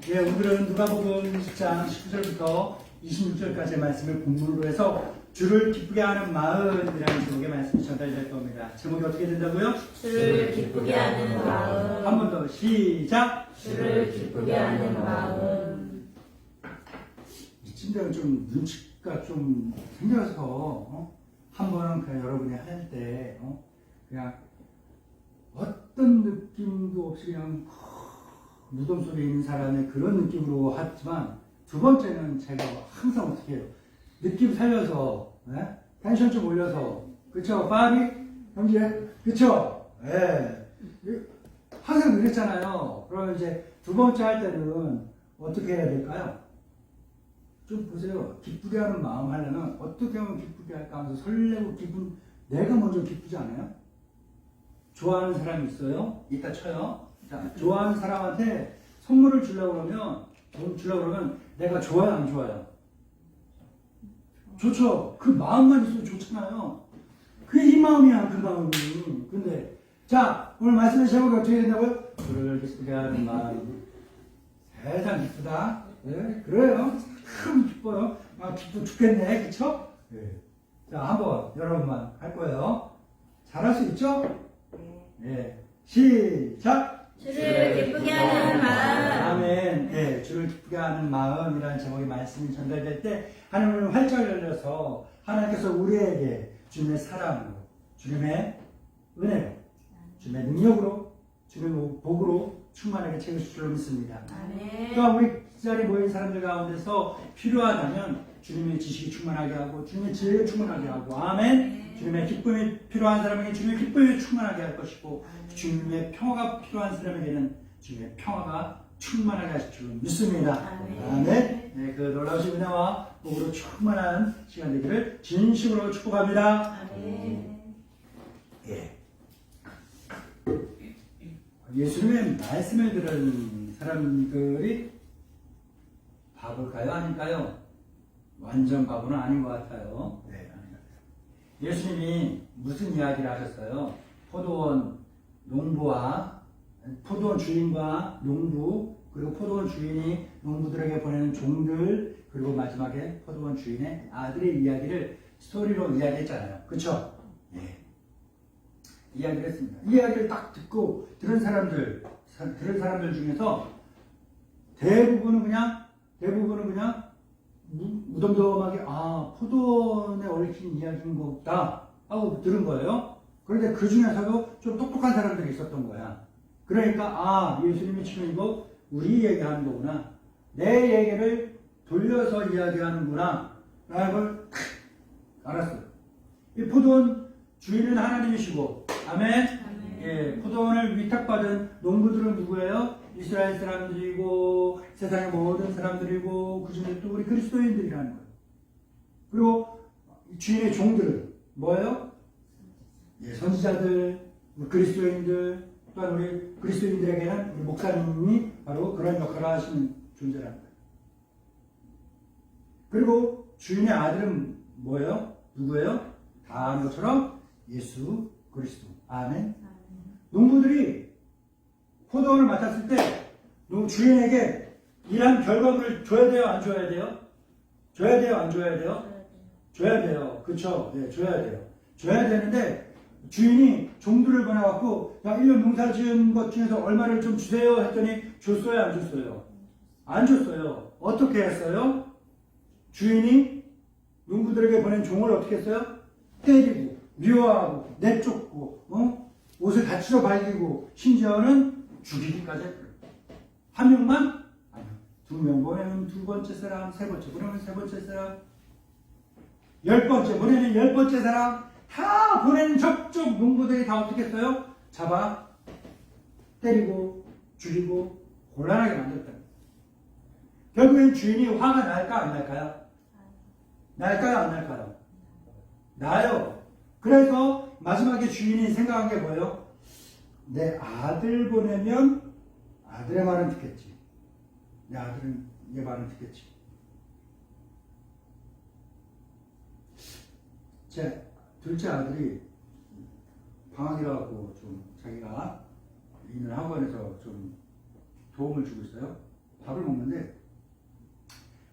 예, 오늘은 누가복음 10장 19절부터 26절까지의 말씀을 본문으로 해서 주를 기쁘게 하는 마음이라는 제목의 말씀이 전달될 겁니다. 제목이 어떻게 된다고요? 주를 기쁘게 하는 마음. 한 번 더 시작! 주를 기쁘게 하는 마음. 이쯤 되면 좀 눈치가 좀 생겨서 한 번은 그냥 여러분이 할 때 그냥 어떤 느낌도 없이 그냥 무덤 속에 있는 사람의 그런 느낌으로 하지만 두 번째는 제가 항상 어떻게 해요? 느낌 살려서 텐션 좀 올려서 그쵸? 파비? 형제? 그쵸? 예. 항상 그랬잖아요. 그러면 이제 두 번째 할 때는 어떻게 해야 될까요? 좀 보세요. 기쁘게 하는 마음 하려면 어떻게 하면 기쁘게 할까 하면서 설레고 기분, 내가 먼저 기쁘지 않아요? 좋아하는 사람이 있어요? 이따 쳐요. 자, 좋아하는 사람한테 선물을 주려고 그러면, 돈 주려고 그러면 내가 좋아요, 안 좋아요? 좋죠. 그 마음만 있으면 좋잖아요. 그게 이 마음이야, 그 마음이. 근데, 자, 오늘 말씀의 제목이 어떻게 된다고요? 주를 기쁘게 하는 마음. 세상 기쁘다. 네, 그래요. 참 기뻐요. 아, 기쁘 죽겠네. 그쵸? 네. 자, 한번 여러분만 할 거예요. 잘할 수 있죠? 네. 시작! 주를 기쁘게 하는 마음. 아멘. 네, 주를 기쁘게 하는 마음이라는 제목의 말씀이 전달될 때 하나님을 활짝 열려서 하나님께서 우리에게 주님의 사랑으로, 주님의 은혜로, 주님의 능력으로, 주님의 복으로 충만하게 채우실 줄 믿습니다. 아멘. 또한 우리 이 자리에 모인 사람들 가운데서 필요하다면 주님의 지식이 충만하게 하고 주님의 지혜가 충만하게 하고 아멘. 주님의 기쁨이 필요한 사람에게 주님의 기쁨이 충만하게 할 것이고 주님의 평화가 필요한 사람에게는 주님의 평화가 충만하게 하실 줄 믿습니다. 아멘. 네, 그 놀라우신 은혜와 복으로 충만한 시간 되기를 진심으로 축복합니다. 아멘. 예. 예수님의 말씀을 들은 사람들이 바보일까요? 아닐까요? 완전 바보는 아닌 것 같아요. 네, 아닌 것 같아요. 예수님이 무슨 이야기를 하셨어요? 포도원 주인과 농부, 그리고 포도원 주인이 농부들에게 보내는 종들, 그리고 마지막에 포도원 주인의 아들의 이야기를 스토리로 이야기했잖아요. 그쵸? 예. 이야기를 했습니다. 이 이야기를 딱 듣고 들은 사람들 중에서 대부분은 그냥 무덤덤하게 포도원에 얽힌 이야기인 거다 하고 들은 거예요. 그런데 그 중에서도 좀 똑똑한 사람들이 있었던 거야. 그러니까 예수님이 지금 이거 우리 얘기하는 거구나, 내 얘기를 돌려서 이야기하는구나 라는 걸 알았어요. 이 포도원 주인은 하나님이시고 아멘. 예, 포도원을 위탁받은 농부들은 누구예요? 이스라엘 사람들이고 세상의 모든 사람들이고 그 중에 또 우리 그리스도인들이라는 거예요. 그리고 주인의 종들은 뭐예요? 예, 선지자들, 우리 그리스도인들, 또한 우리 그리스도인들에게는 우리 목사님이 바로 그런 역할을 하시는 존재라는 거예요. 그리고 주인의 아들은 뭐예요? 누구예요? 다 아는 것처럼 예수 그리스도. 아멘. 농부들이 포도원을 맡았을 때 주인에게 일한 결과물을 줘야 돼요? 안 줘야 돼요? 줘야 돼요? 안 줘야 돼요? 줘야 돼요. 그쵸? 네, 줘야 돼요. 줘야 되는데 주인이 종들을 보내갖고 1년 농사 지은 것 중에서 얼마를 좀 주세요 했더니 줬어요? 안 줬어요? 안 줬어요. 어떻게 했어요? 주인이 농부들에게 보낸 종을 어떻게 했어요? 때리고 미워하고 내쫓고 옷을 다 찢어 발리고 심지어는 죽이기까지 했어요. 한 명만? 아니요. 2명 보내는 두 번째 사람, 세 번째 보내는 세 번째 사람, 10번째 보내는 10번째 사람, 다 보내는 저쪽 농부들이 다 어떻게 했어요? 잡아 때리고 죽이고 곤란하게 만들었다. 결국엔 주인이 화가 날까 안 날까요? 날까요 안 날까요? 나요. 그래서 마지막에 주인이 생각한 게 뭐예요? 내 아들 보내면 아들의 말은 듣겠지. 내 아들은 내 말은 듣겠지. 제 둘째 아들이 방학이라고 좀 자기가 있는 학원에서 좀 도움을 주고 있어요. 밥을 먹는데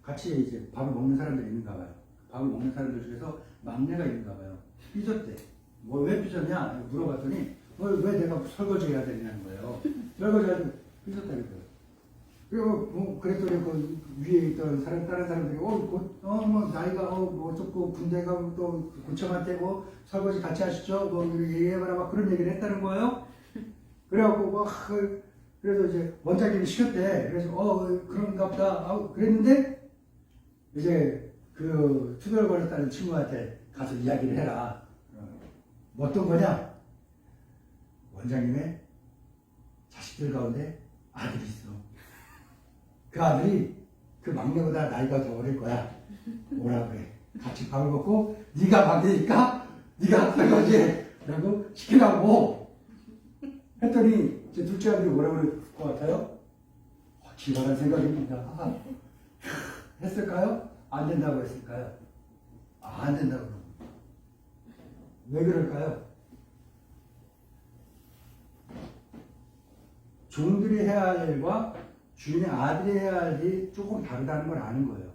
같이 이제 밥을 먹는 사람들이 있는가 봐요. 밥을 먹는 사람들 중에서 막내가 있는가 봐요. 삐졌대. 뭐 왜 삐졌냐 물어봤더니 왜 내가 설거지 해야 되냐는 거예요. 설거지 하고 삐졌다니까요. 그리고 뭐 그랬더니 그 위에 있던 사람 다른 사람들이 뭐 나이가 뭐 어쩌고 군대 가고 또 고쳐만 떼고 설거지 같이 하시죠 뭐 얘기해봐라 막 그런 얘기를 했다는 거예요. 그래갖고 막 그래서 이제 원장님이 시켰대. 그래서 그런가 보다 그랬는데 이제 그 투덜거렸다는 친구한테 가서 이야기를 해라. 뭐 어떤 거냐? 원장님의 자식들 가운데 아들이 있어. 그 아들이 그 막내보다 나이가 더 어릴 거야. 오라 그래. 같이 밥을 먹고 네가 막내니까 네가 설거지라고 시키라고 했더니 제 둘째 아들이 뭐라고 그럴 것 같아요? 기발한 생각입니다. 했을까요? 안 된다고 했을까요? 안 된다고. 왜 그럴까요? 종들이 해야 할 일과 주인의 아들이 해야 할 일이 조금 다르다는 걸 아는 거예요.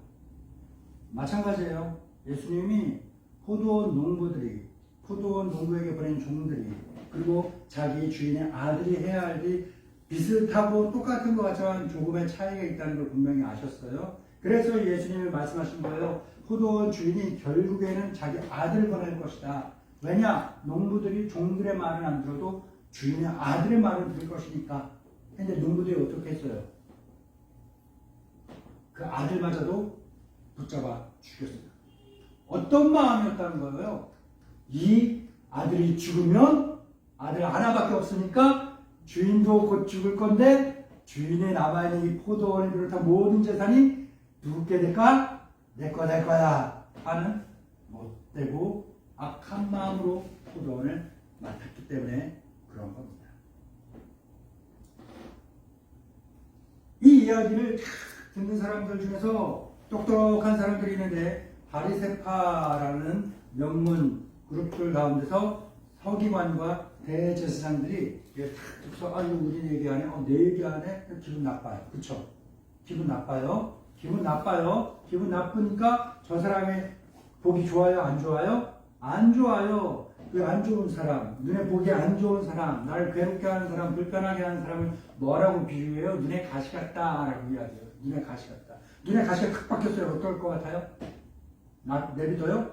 마찬가지예요. 예수님이 포도원 농부에게 보낸 종들이 그리고 자기 주인의 아들이 해야 할 일이 비슷하고 똑같은 것 같지만 조금의 차이가 있다는 걸 분명히 아셨어요. 그래서 예수님이 말씀하신 거예요. 포도원 주인이 결국에는 자기 아들을 보낼 것이다. 왜냐? 농부들이 종들의 말은 안 들어도 주인의 아들의 말을 들을 것이니까. 근데 농부들이 어떻게 했어요? 그 아들마저도 붙잡아 죽였습니다. 어떤 마음이었다는 거예요? 이 아들이 죽으면 아들 하나밖에 없으니까 주인도 곧 죽을 건데 주인의 남아있는 이 포도원을 비롯한 모든 재산이 누구께 될까? 내 거 될 거야 하는 못되고 악한 마음으로 포도원을 맡았기 때문에 그런 겁니다. 이 이야기를 듣는 사람들 중에서 똑똑한 사람들이 있는데 바리새파라는 명문 그룹들 가운데서 서기관과 대제사장들이 탁 듣고서 우리 얘기 안 해? 내 얘기 안 해? 기분 나빠요. 그쵸? 기분 나빠요. 기분 나쁘니까 저 사람의 보기 좋아요? 안 좋아요? 안 좋아요. 그 안 좋은 사람, 눈에 보기 안 좋은 사람, 나를 괴롭게 하는 사람, 불편하게 하는 사람을 뭐라고 비유해요? 눈에 가시 같다 라고 이야기해요. 눈에 가시 같다. 눈에 가시가 탁 박혔어요. 어떨 것 같아요? 내비둬요?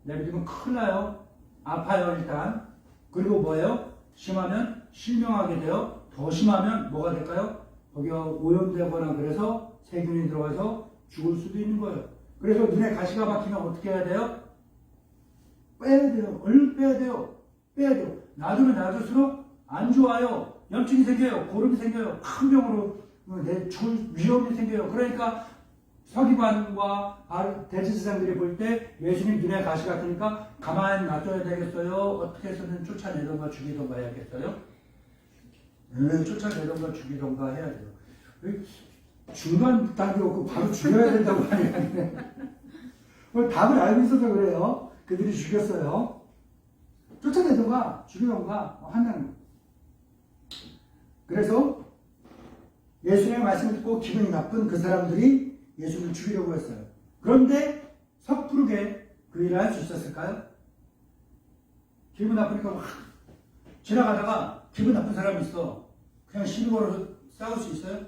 내비두면 큰일 나요. 아파요 일단. 그리고 뭐예요? 심하면 실명하게 돼요. 더 심하면 뭐가 될까요? 거기가 오염되거나 그래서 세균이 들어가서 죽을 수도 있는 거예요. 그래서 눈에 가시가 박히면 어떻게 해야 돼요? 빼야 돼요. 얼른 빼야 돼요. 놔두면 놔둘수록 안 좋아요. 염증이 생겨요. 고름이 생겨요. 큰 병으로 위험이 생겨요. 그러니까 서기관과 대제사장들이 볼 때 예수님 눈에 가시 같으니까 가만히 놔둬야 되겠어요? 어떻게 해서든 쫓아내던가 죽이던가 해야겠어요? 쫓아내던가 죽이던가 해야 돼요. 중간 답이 없고 바로 죽여야 된다고 하냐. 답을 알고 있어서 그래요. 그들이 죽였어요. 쫓아내던가 죽이던가 한다는 거예요. 그래서 예수님의 말씀을 듣고 기분이 나쁜 그 사람들이 예수를 죽이려고 했어요. 그런데 섣부르게 그 일을 할 수 있었을까요? 기분 나쁘니까 막 지나가다가 기분 나쁜 사람이 있어. 그냥 시비 걸어서 싸울 수 있어요?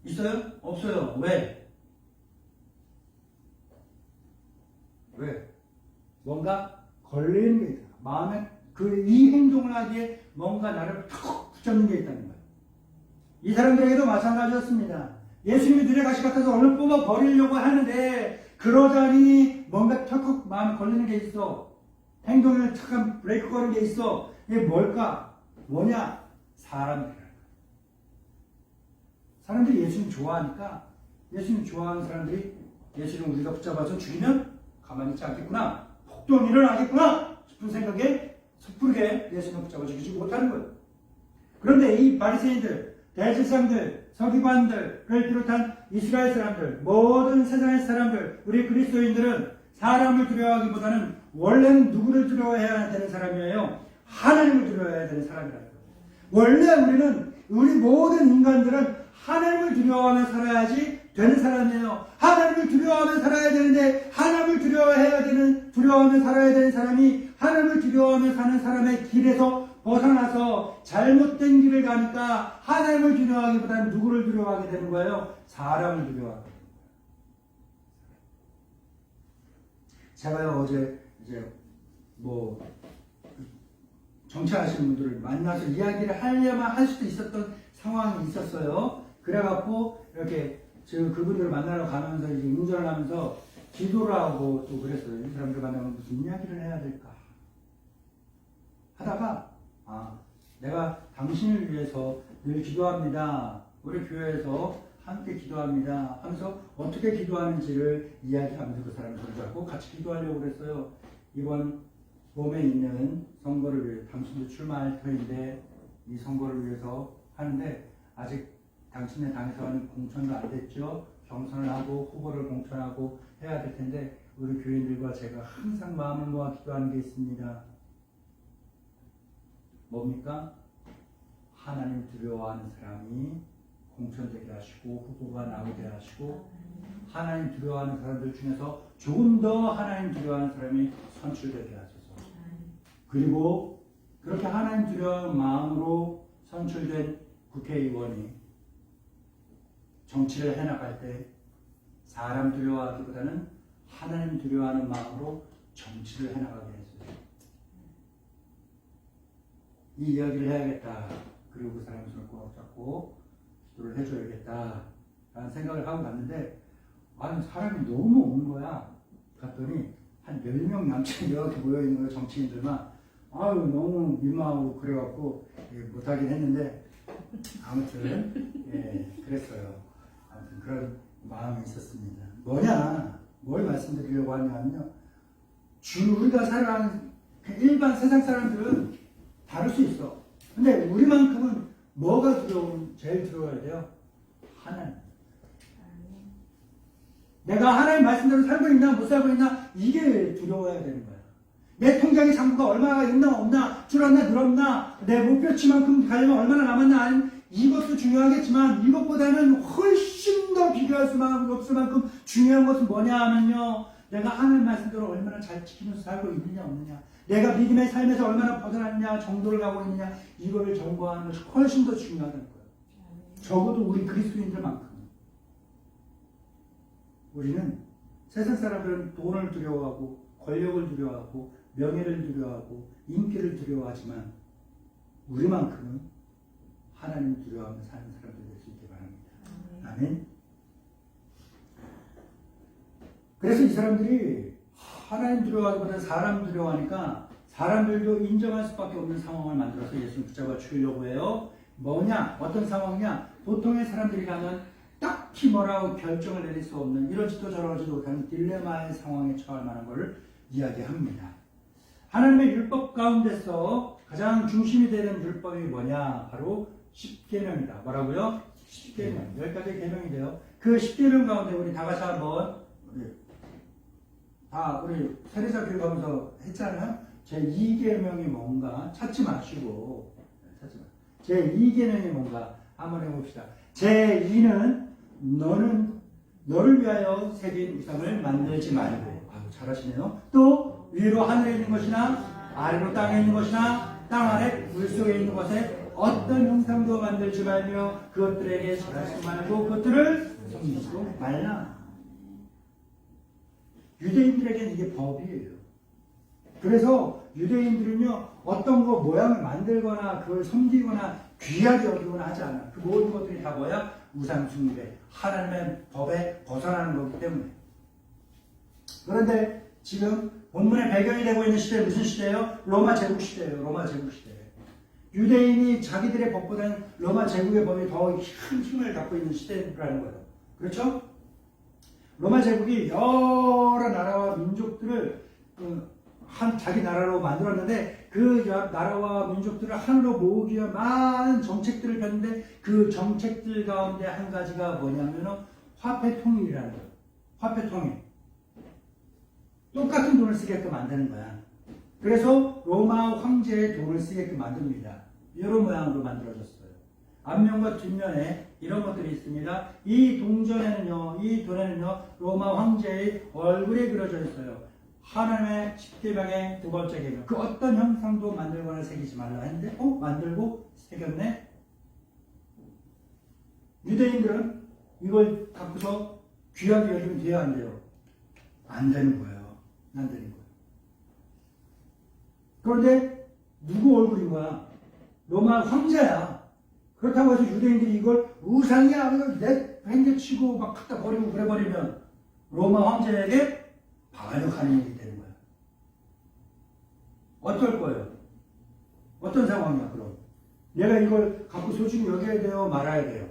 있어요? 없어요. 왜? 뭔가 걸리는 게 있다. 마음에 이 행동을 하기에 뭔가 나를 턱 붙잡는 게 있다는 거예요. 이 사람들에게도 마찬가지였습니다. 예수님이 눈에 가시 같아서 얼른 뽑아 버리려고 하는데 그러자니 뭔가 턱 마음에 걸리는 게 있어. 행동을 탁 브레이크 거는 게 있어. 이게 뭘까? 뭐냐? 사람들이라는 거예요. 사람들이 예수님 좋아하니까 예수님 좋아하는 사람들이 예수님 우리가 붙잡아서 죽이면 가만히 있지 않겠구나. 폭동이 일어나겠구나 싶은 생각에 섣부르게 예수님을 붙잡아 죽이지 못하는 거예요. 그런데 이 바리새인들, 대제사장들, 서기관들을 비롯한 이스라엘 사람들, 모든 세상의 사람들, 우리 그리스도인들은 사람을 두려워하기보다는 원래는 누구를 두려워해야 되는 사람이에요? 하나님을 두려워해야 되는 사람이라는 거예요. 원래 우리 모든 인간들은 하나님을 두려워하며 살아야지 되는 사람이에요. 하나님을 두려워하며 살아야 되는데 하나님을 두려워하며 살아야 되는 사람이 하나님을 두려워하며 사는 사람의 길에서 벗어나서 잘못된 길을 가니까 하나님을 두려워하기보다는 누구를 두려워하게 되는 거예요? 사람을 두려워하게 되는 거예요. 제가요 어제 이제 정치하시는 분들을 만나서 이야기를 하려면 할 수도 있었던 상황이 있었어요. 그래갖고 이렇게 그분들을 만나러 가면서 이제 운전을 하면서 기도를 하고 또 그랬어요. 이 사람들 만나면 무슨 이야기를 해야 될까 하다가 내가 당신을 위해서 늘 기도합니다. 우리 교회에서 함께 기도합니다 하면서 어떻게 기도하는지를 이야기하면서 그 사람을 손잡고 같이 기도하려고 그랬어요. 이번 봄에 있는 선거를 위해 당신도 출마할 터인데 이 선거를 위해서 하는데 아직 당신의 당에서는 공천도 안 됐죠. 경선을 하고 후보를 공천하고 해야 될 텐데 우리 교인들과 제가 항상 마음을 모아 기도하는 게 있습니다. 뭡니까? 하나님 두려워하는 사람이 공천되게 하시고 후보가 나오게 하시고 하나님 두려워하는 사람들 중에서 조금 더 하나님 두려워하는 사람이 선출되게 하소서. 그리고 그렇게 하나님 두려워하는 마음으로 선출된 국회의원이 정치를 해나갈 때 사람 두려워하기보다는 하나님 두려워하는 마음으로 정치를 해나가게 했어요. 이 이야기를 해야겠다. 그리고 그 사람의 손을 꼭 잡고 기도를 해줘야겠다 라는 생각을 하고 갔는데 사람이 너무 온 거야. 갔더니 한 10명 남친 이렇게 모여있는 거예요. 정치인들만. 너무 민망하고 그래갖고 못하긴 했는데 아무튼 그랬어요. 아무튼 그런 마음이 있었습니다. 뭘 말씀드리려고 하냐면요. 우리가 살아가는 일반 세상 사람들은 다를 수 있어. 근데 우리만큼은 뭐가 제일 두려워야 돼요? 하나님. 내가 하나님 말씀대로 살고 있나 못 살고 있나 이게 두려워야 되는 거야. 내 통장에 잔고가 얼마나 있나 없나 줄었나 늘었나 내 목표치만큼 가려면 얼마나 남았나 이것도 중요하겠지만 이것보다는 훨씬 더 비교할 수만큼 없을 만큼 중요한 것은 뭐냐 하면요. 내가 하나님 말씀대로 얼마나 잘 지키면서 살고 있느냐 없느냐 내가 믿음의 삶에서 얼마나 벗어났냐 정도를 가고 있느냐 이거를 점검하는 것이 훨씬 더 중요하다는 거예요. 적어도 우리 그리스도인들만큼 우리는 세상 사람들은 돈을 두려워하고 권력을 두려워하고 명예를 두려워하고 인기를 두려워하지만 우리만큼은 하나님 두려워하며 사는 사람들이 될 수 있기 바랍니다. 아멘. 그래서 이 사람들이 하나님 두려워하기보다 사람 두려워하니까 사람들도 인정할 수밖에 없는 상황을 만들어서 예수님 붙잡아 죽이려고 해요. 어떤 상황이냐? 보통의 사람들이 가면 딱히 뭐라고 결정을 내릴 수 없는 이러지도 저러지도 못하는 딜레마의 상황에 처할 만한 것을 이야기합니다. 하나님의 율법 가운데서 가장 중심이 되는 율법이 뭐냐? 바로 10계명이다. 뭐라고요? 10계명. 10가지 계명인데요. 그 10계명 가운데 우리 다 같이 한번 우리 세례자 교회 가면서 했잖아요. 제2계명이 뭔가 찾지 마시고 제2계명이 뭔가 한번 해봅시다. 제2는 너를 위하여 새긴 우상을 만들지 말고. 잘하시네요. 또 위로 하늘에 있는 것이나 아래로 땅에 있는 것이나 땅 아래 물속에 있는 것에 어떤 형상도 만들지 말며 그것들에게 절하지 말고 그것들을 섬기지도 말라. 유대인들에게는 이게 법이에요. 그래서 유대인들은요 어떤 거 모양을 만들거나 그걸 섬기거나 귀하게 여기거나 하지 않아. 그 모든 것들이 다 뭐야? 우상 숭배, 하나님의 법에 벗어나는 거기 때문에. 그런데 지금 본문의 배경이 되고 있는 시대는 무슨 시대예요? 로마 제국 시대예요. 로마 제국 시대. 유대인이 자기들의 법보다는 로마 제국의 법이 더 큰 힘을 갖고 있는 시대라는 거예요. 그렇죠? 로마 제국이 여러 나라와 민족들을 자기 나라로 만들었는데 그 나라와 민족들을 하나로 모으기 위한 많은 정책들을 폈는데 그 정책들 가운데 한 가지가 뭐냐면 화폐 통일이라는 거예요. 화폐 통일. 똑같은 돈을 쓰게끔 만드는 거야. 그래서 로마 황제의 돈을 쓰게끔 만듭니다. 이런 모양으로 만들어졌어요. 앞면과 뒷면에 이런 것들이 있습니다. 이 동전에는요, 이 돈에는요, 로마 황제의 얼굴이 그려져 있어요. 하나님의 십계명의 두 번째 계명. 그 어떤 형상도 만들거나 새기지 말라 했는데, 만들고 새겼네? 유대인들은 이걸 갖고서 귀하게 여기면 돼야 안 돼요? 안 되는 거예요. 안 되는 거예요. 그런데 누구 얼굴인 거야? 로마 황제야. 그렇다고 해서 유대인들이 이걸 우상이야, 이걸 내팽개치고 막 갖다 버리고 그래버리면 로마 황제에게 반역하는 일이 되는 거야. 어떨 거예요? 어떤 상황이야, 그럼? 내가 이걸 갖고 소중히 여겨야 돼요? 말아야 돼요?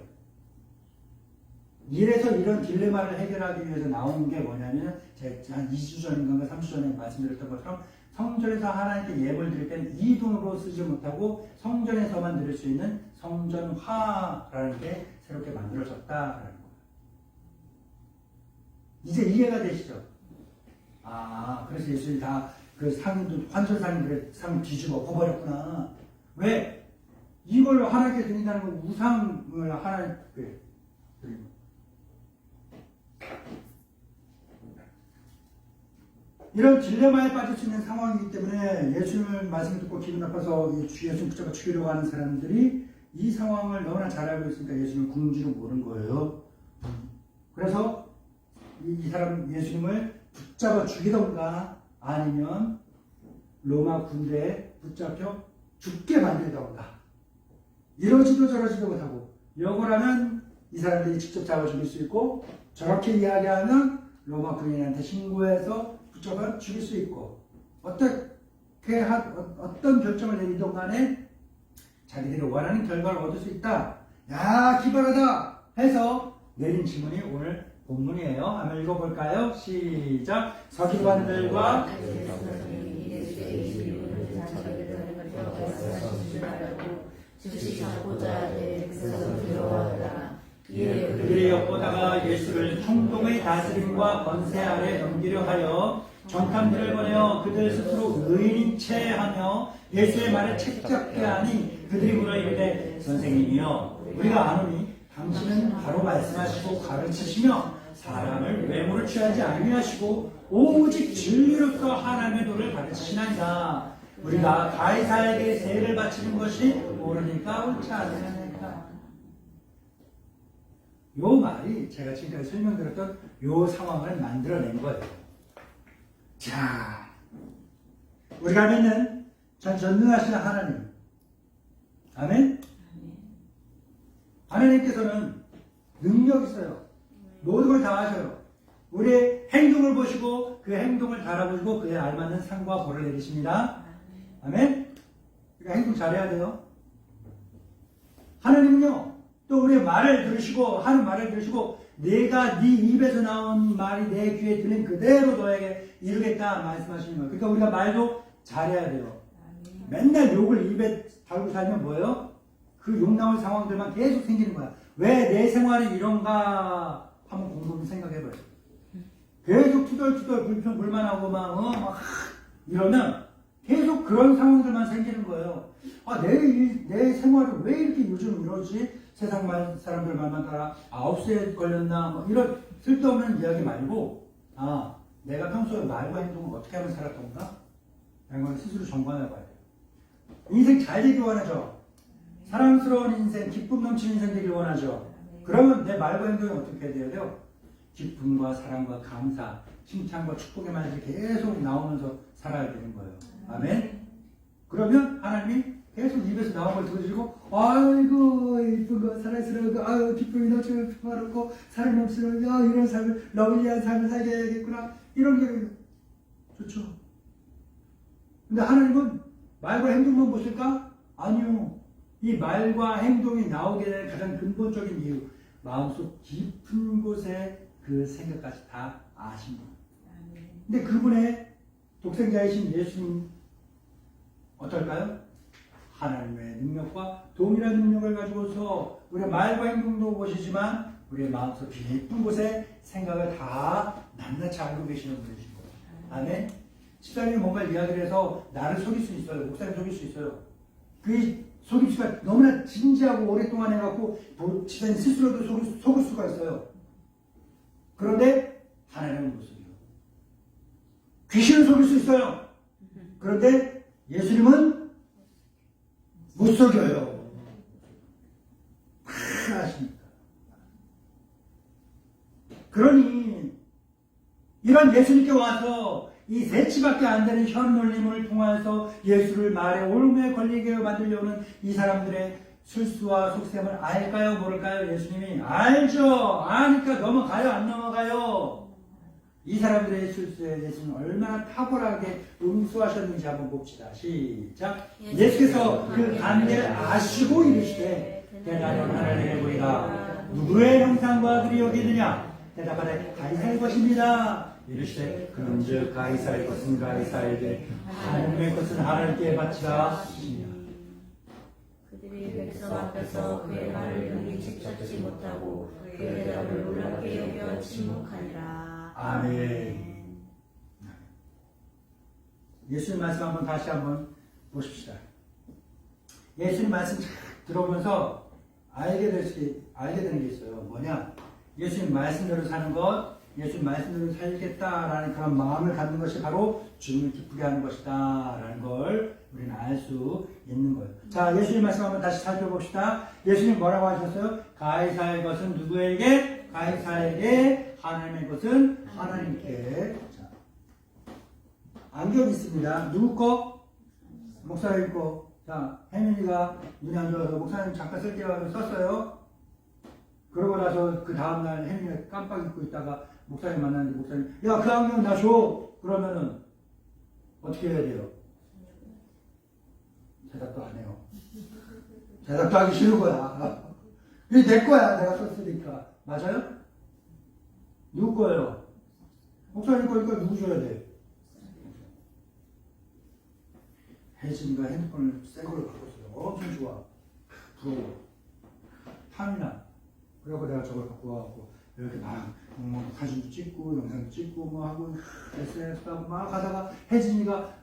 이래서 이런 딜레마를 해결하기 위해서 나온 게 뭐냐면, 제가 한 2주 전인가 3주 전에 말씀드렸던 것처럼 성전에서 하나님께 예물 드릴 때는 이 돈으로 쓰지 못하고 성전에서만 드릴 수 있는 성전화라는 게 새롭게 만들어졌다라는 거예요. 이제 이해가 되시죠? 그래서 예수님이 다 그 상도 환전상들의 상 뒤집어 엎어버렸구나. 왜? 이걸 하나님께 드린다는 건 우상을 하나님께 드리는 거예요. 이런 딜레마에 빠질 수 있는 상황이기 때문에 예수님을 말씀을 듣고 기분 나빠서 예수님 붙잡아 죽이려고 하는 사람들이 이 상황을 너무나 잘 알고 있으니까 예수님을 궁지로 모는 거예요. 그래서 이 사람 예수님을 붙잡아 죽이던가 아니면 로마 군대에 붙잡혀 죽게 만들던가, 이러지도 저러지도 못하고 요거라면 이 사람들이 직접 잡아 죽일 수 있고, 저렇게 이야기하면 로마 군인한테 신고해서 붙잡아 죽일 수 있고, 어떤 결정을 내리던 간에 자기들이 원하는 결과를 얻을 수 있다. 야, 기발하다 해서 내린 질문이 오늘 본문이에요. 한번 읽어볼까요? 시작. 서기관들과 그들이 엿보다가 예수를 총독의 다스림과 권세 아래 넘기려 하여 정탐들을 보내어 그들 스스로 의인인 채 하며 예수의 말을 책잡게 하니, 그들이 물어 이르되 선생님이여, 우리가 아노니 당신은 바로 말씀하시고 가르치시며 사람을 외모를 취하지 아니하시고 오직 진리로서 하나님의 도를 가르치시나이다. 우리가 가이사에게 세를 바치는 것이 옳으니까 옳지 않으니까. 요 말이 제가 지금까지 설명드렸던 요 상황을 만들어낸 거예요. 자, 우리가 믿는 전능하신 하나님, 아멘? 하나님께서는 능력 있어요. 모든 걸 다 하셔요. 우리의 행동을 보시고 그 행동을 달아보시고 그에 알맞는 상과 벌을 내리십니다. 아멘? 그러니까 행동 잘해야 돼요. 하나님은요, 또 우리의 말을 들으시고, 하는 말을 들으시고, 내가 네 입에서 나온 말이 내 귀에 들린 그대로 너에게 이루겠다 말씀하시는 거예요. 그러니까 우리가 말도 잘해야 돼요. 맨날 욕을 입에 달고 살면 뭐예요? 그 욕 나올 상황들만 계속 생기는 거야. 왜 내 생활이 이런가 한번 곰곰이 생각해봐요. 계속 투덜투덜 불만하고 막 이러면 계속 그런 상황들만 생기는 거예요. 내 생활이 왜 이렇게 요즘 이러지? 세상 사람들 말만 따라 9시에 걸렸나? 뭐 이런 쓸데없는 이야기 말고, 내가 평소에 말과 행동을 어떻게 하면 살았던가? 이런 걸 스스로 점검해 봐야 돼요. 인생 잘 되길 원하죠? 사랑스러운 인생, 기쁨 넘치는 인생 되길 원하죠? 그러면 내 말과 행동이 어떻게 돼야 돼요? 기쁨과 사랑과 감사, 칭찬과 축복의 말들이 계속 나오면서 살아야 되는 거예요. 아멘? 그러면 하나님이 계속 입에서 나온 걸 들으시고, 아이고 이쁜 거, 사랑스러운 거, 아유 기쁨이 넘치고 평화롭고 사랑 넘치는, 이런 삶을, 러블리한 삶을 살게야겠구나, 이런 게 좋죠. 근데 하나님은 말과 행동만 보실까? 아니요. 이 말과 행동이 나오게 되는 가장 근본적인 이유, 마음속 깊은 곳에 그 생각까지 다 아십니다. 근데 그분의 독생자이신 예수님 어떨까요? 하나님의 능력과 동일한 능력을 가지고서 우리의 말과 행동도 보시지만 우리의 마음속 깊은 곳에 생각을 다 낱낱이 알고 계시는 분이신 거예요. 아멘? 집사님이 뭔가 이야기를 해서 나를 속일 수 있어요. 목사님 속일 수 있어요. 그 속임수가 너무나 진지하고 오랫동안 해갖고 지사님 스스로도 속을 수가 있어요. 그런데 하나님은 못 속여요. 귀신을 속일 수 있어요. 그런데 예수님은 못 속여요. 다 아십니까? 그러니 이런 예수님께 와서 이 세치밖에 안 되는 현놀림을 통해서 예수를 말에 올무에 걸리게 만들려는 이 사람들의 실수와 속셈을 알까요? 모를까요? 예수님이 알죠. 아니까 넘어가요? 안 넘어가요? 이 사람들의 실수에 예수님은 얼마나 탁월하게 응수하셨는지 한번 봅시다. 시작. 예수께서 그 관계를 아시고 이르시되 대단한 하나님의 보이다. 누구의 형상과 아들이 여기 있느냐? 대답하되 가이사의 것입니다. 이르시되 그런즉 가이사의 것은 가이사에게 하나님의 것은 하나님께 바치라. 그들이 백성 앞에서 그의 말을 능히 찾지 못하고 그의 대답을 놀랍게 여겨 침묵하니라. 아멘. 예수님 말씀 다시 한번 보십시다. 예수님 말씀 들어보면서 알게 되는 게 있어요. 뭐냐? 예수님 말씀대로 사는 것, 예수님 말씀대로 살겠다라는 그런 마음을 갖는 것이 바로 주님을 기쁘게 하는 것이다 라는 걸 우리는 알 수 있는 거예요. 자, 예수님 말씀 한번 다시 살펴봅시다. 예수님 뭐라고 하셨어요? 가이사의 것은 누구에게? 가이사에게. 하나님의 것은 하나님께. 자, 안경 있습니다. 누구 거? 목사님 거. 자, 혜민이가 눈이 안 좋아서 목사님 잠깐 쓸게요 하고 썼어요. 그러고 나서 그 다음날 혜민이가 깜빡 잊고 있다가 목사님 만났는데 목사님, 야, 그 안경 나 줘! 그러면은 어떻게 해야 돼요? 대답도 안 해요. 대답도 하기 싫은 거야. 이게 내 거야. 내가 썼으니까. 맞아요? 누구 거예요? 목사님 거니까 누구 줘야 돼? 혜진이가 핸드폰을 새 걸로 바꿨어요. 엄청 좋아. 부러워. 탐이나. 그래서 내가 저걸 갖고 와갖고 이렇게 막 사진도 찍고 영상도 찍고 뭐 하고 SNS도 하고 막 하다가 혜진이가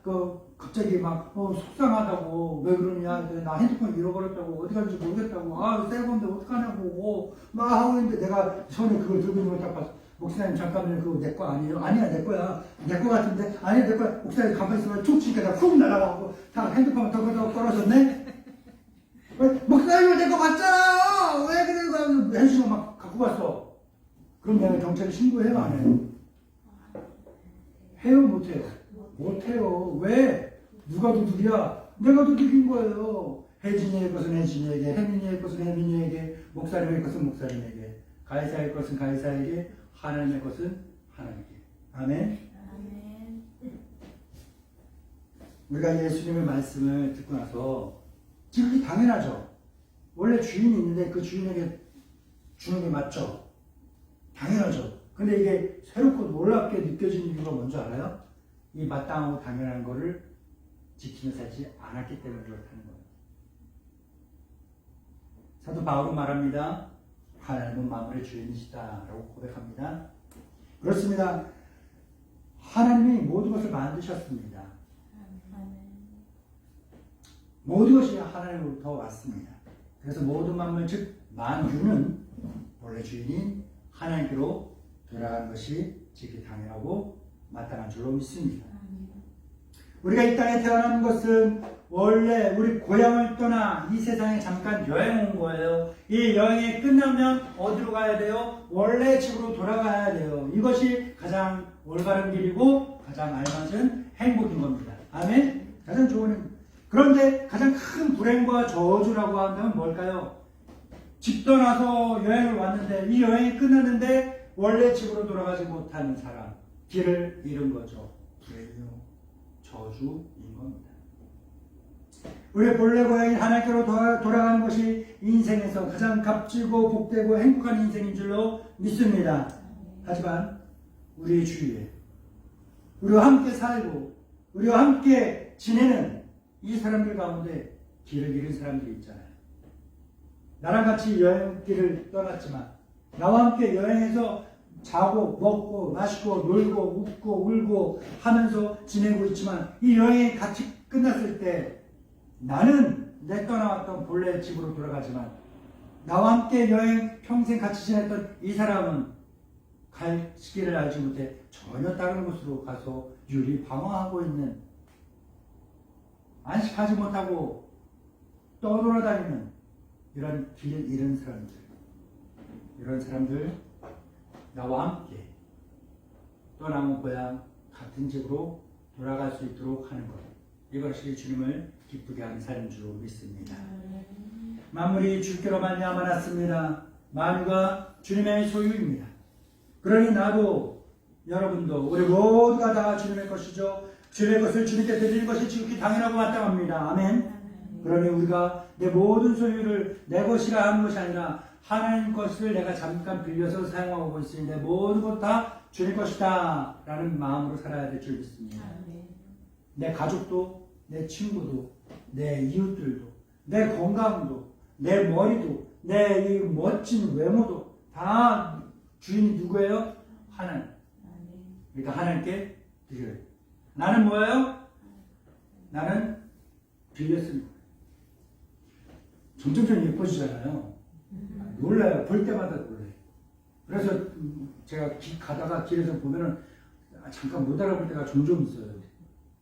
갑자기 막 속상하다고 왜 그러냐 나 핸드폰 잃어버렸다고 어디 갔는지 모르겠다고 새 건데 어떡하냐고 막 하고 있는데 내가 손에 그걸 들고 있는 걸 딱 봤어. 목사님 잠깐만요. 그거 내 거 아니에요? 아니야 내 거야. 내 거 같은데 아니야 내 거야. 목사님 가만히 있으면 툭 치니까 다 훅 날아가고 다 핸드폰 덕덕 떨어졌네. 목사님 내 거 맞잖아. 왜 그래? 혜진이가 막 갖고 갔어. 그럼 내가 경찰에 신고해요 안 해요? 해요 못해요? 못해요. 왜? 누가 도둑이야? 내가 도둑인 거예요. 혜진이의 것은 혜진이에게, 혜민이의 것은 혜민이에게, 목사님의 것은 목사님에게, 가이사의 것은 가이사에게, 하나님의 것은 하나님께. 아멘? 아멘. 우리가 예수님의 말씀을 듣고 나서 지금 이게 당연하죠. 원래 주인이 있는데 그 주인에게 주는 게 맞죠. 당연하죠. 근데 이게 새롭고 놀랍게 느껴지는 이유가 뭔지 알아요? 이 마땅하고 당연한 거를 지키며 살지 않았기 때문에 그렇다는 거예요. 사도 바울은 말합니다. 하나님은 만물의 주인이시다 라고 고백합니다. 그렇습니다. 하나님이 모든 것을 만드셨습니다. 모든 것이 하나님으로부터 왔습니다. 그래서 모든 만물 즉 만유는 원래 주인인 하나님께로 돌아가는 것이 지극히 당연하고 마땅한 줄로 믿습니다. 우리가 이 땅에 태어난 것은 원래 우리 고향을 떠나 이 세상에 잠깐 여행 온 거예요. 이 여행이 끝나면 어디로 가야 돼요? 원래 집으로 돌아가야 돼요. 이것이 가장 올바른 길이고 가장 알맞은 행복인 겁니다. 아멘? 가장 좋은. 그런데 가장 큰 불행과 저주라고 한다면 뭘까요? 집 떠나서 여행을 왔는데 이 여행이 끝났는데 원래 집으로 돌아가지 못하는 사람, 길을 잃은 거죠. 불행이요, 저주인 겁니다. 우리의 본래 고향인 하나님께로 돌아가는 것이 인생에서 가장 값지고 복되고 행복한 인생인 줄로 믿습니다. 하지만 우리의 주위에 우리와 함께 살고 우리와 함께 지내는 이 사람들 가운데 길을 잃은 사람들이 있잖아요. 나랑 같이 여행길을 떠났지만 나와 함께 여행해서 자고 먹고 마시고 놀고 웃고 울고 하면서 지내고 있지만 이 여행이 같이 끝났을 때 나는 내 떠나왔던 본래 집으로 돌아가지만 나와 함께 여행 평생 같이 지냈던 이 사람은 갈 시기를 알지 못해 전혀 다른 곳으로 가서 유리 방황하고 있는, 안식하지 못하고 떠돌아다니는 이런 길 잃은 사람들, 이런 사람들 나와 함께 떠나온 고향 같은 집으로 돌아갈 수 있도록 하는 것, 이것이 주님을 기쁘게 하는 삶인 줄 믿습니다. 만물이 주께로 말미암아 났습니다. 만유가 주님의 소유입니다. 그러니 나도 여러분도 우리 모두가 다 주님의 것이죠. 주님의 것을 주님께 드리는 것이 지극히 당연하고 마땅합니다. 아멘. 그러니 우리가 내 모든 소유를 내 것이라 하는 것이 아니라 하나님 것을 내가 잠깐 빌려서 사용하고 있으니 내 모든 것 다 주님 것이다 라는 마음으로 살아야 될 줄 믿습니다. 내 가족도, 내 친구도, 내 이웃들도, 내 건강도, 내 머리도, 내 이 멋진 외모도 다 주인이 누구예요? 하나님. 그러니까 하나님께 드려요. 나는 뭐예요? 나는 빌렸습니다. 점점 예뻐지잖아요. 놀라요. 볼 때마다 놀라요. 그래서 제가 가다가 길에서 보면은 잠깐 못 알아볼 때가 종종 있어요.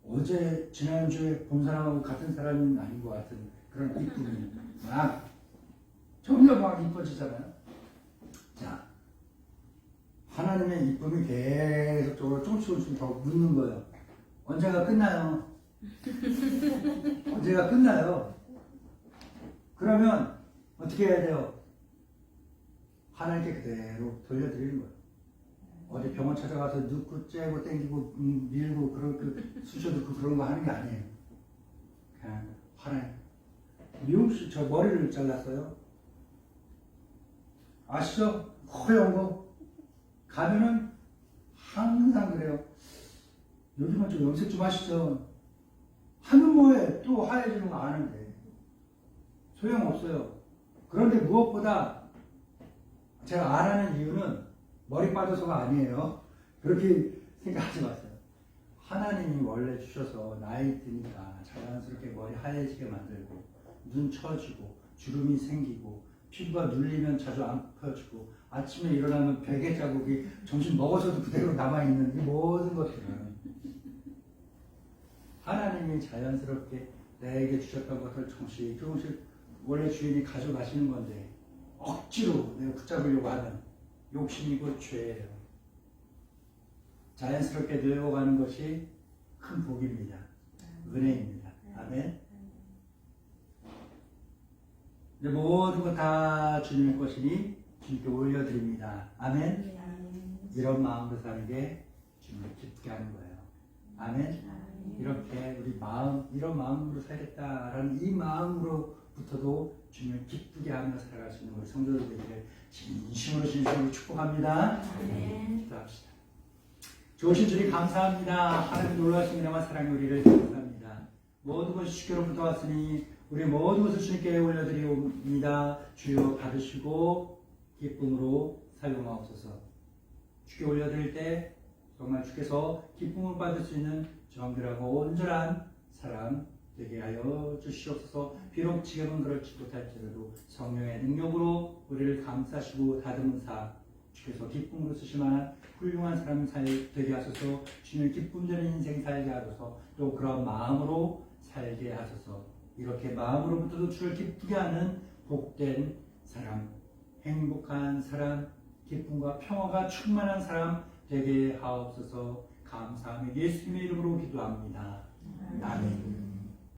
어제 지난주에 본 사람하고 같은 사람이 아닌 것 같은 그런 이쁨이 막 점점 막 이뻐지잖아요. 자, 하나님의 이쁨이 계속적으로 조금씩 더 묻는 거예요. 언제가 끝나요? 언제가 끝나요? 그러면 어떻게 해야 돼요? 하나님께 그대로 돌려드리는 거예요. 어디 병원 찾아가서 넣고 째고 땡기고 밀고 그렇게 쑤셔 넣고 그런 거 하는 게 아니에요. 그냥 하나님. 미용실 저 머리를 잘랐어요. 아시죠? 허연 거. 가면은 항상 그래요. 요즘은 좀 염색 좀 하시죠. 하면 뭐해? 또 하얘지는 거 아는데. 소용없어요. 그런데 무엇보다 제가 안 하는 이유는 머리 빠져서가 아니에요. 그렇게 생각하지 마세요. 하나님이 원래 주셔서 나이 드니까 자연스럽게 머리 하얘지게 만들고 눈 처지고 주름이 생기고 피부가 눌리면 자주 안 펴지고 아침에 일어나면 베개 자국이 점심 먹어서도 그대로 남아있는 이 모든 것들은 하나님이 자연스럽게 나에게 주셨던 것을 조금씩 원래 주인이 가져가시는 건데 억지로 내가 붙잡으려고 하는 욕심이고 죄예요. 자연스럽게 늙어가는 것이 큰 복입니다. 은혜입니다. 아멘. 모든 것 다 주님의 것이니 주님께 올려드립니다. 아멘. 이런 마음으로 사는 게 주님을 기쁘게 하는 거예요. 아멘. 이렇게 우리 이런 마음으로 살겠다라는 이 마음으로부터도 주님을 기쁘게 하며 살아갈 수 있는 우리 성도들 되기를 진심으로 축복합니다. 기도합시다. 좋으신 주님 감사합니다. 하나님 놀라신 은혜와 사랑이 우리를 감사합니다. 모든 것이 주께로부터 왔으니 우리 모든 것을 주님께 올려드리옵니다. 주여 받으시고 기쁨으로 사용하옵소서. 주께 올려드릴 때 정말 주께서 기쁨을 받을 수 있는 정결하고 온전한 사람 되게 하여 주시옵소서. 비록 지금은 그렇지 못할지라도 성령의 능력으로 우리를 감싸시고 다듬으사 주께서 기쁨으로 쓰실 만한 훌륭한 사람 되게 하소서. 주님의 기쁨 되는 인생 살게 하소서. 또 그런 마음으로 살게 하소서. 이렇게 마음으로부터도 주를 기쁘게 하는 복된 사람, 행복한 사람, 기쁨과 평화가 충만한 사람 되게 하옵소서. 감사하며 예수님의 이름으로 기도합니다. 아멘.